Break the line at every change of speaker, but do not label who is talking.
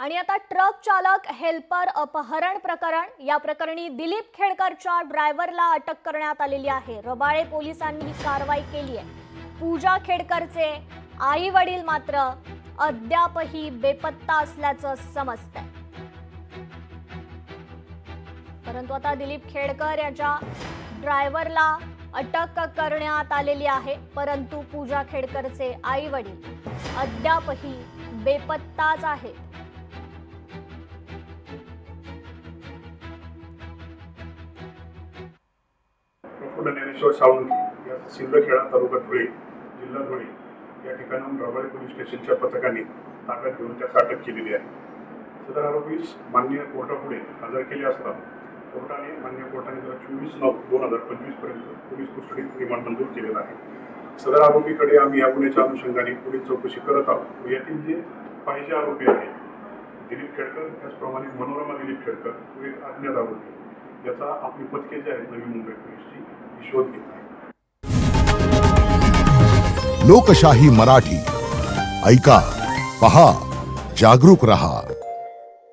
आणि आता ट्रक चालक हेल्पर अपहरण प्रकरण, या प्रकरणी दिलीप खेडकरच्या ड्रायव्हरला अटक करण्यात आलेली आहे। रबाळे पोलिसांनी ही कारवाई केली आहे। पूजा खेडकरचे आई वडील मात्र अद्यापही बेपत्ता असल्याचं समजतंय। परंतु आता दिलीप खेडकर याच्या ड्रायव्हरला अटक करण्यात आलेली आहे। परंतु पूजा खेडकरचे आई वडील अद्यापही बेपत्ताच आहेत।
ज्ञानेश्वर सावंत या सिंदखेडा तालुका धुळे जिल्हा धुळे या ठिकाणाहून रबाळे पोलीस स्टेशनच्या पथकाने ताब्यात घेऊन त्यास अटक केलेली आहे। सदर आरोपीस मान्य कोर्टापुढे हजर केले असता कोर्टाने मान्य कोर्टाने त्याला 24/9/2025 पर्यंत पोलीस कस्टडीत रिमांड मंजूर केलेला आहे। सदर आरोपीकडे आम्ही या गुन्ह्याच्या अनुषंगाने पुढील चौकशी करत आहोत। यातील जे पाहिजे आरोपी आहेत दिलीप खेडकर, त्याचप्रमाणे मनोरमा दिलीप खेडकर तो एक अज्ञात आरोपी, याचा आपली पथके जे आहेत नवी मुंबई पोलीसची शोध घेत आहे।
लोकशाही मराठी ऐका, पहा, जागरूक रहा।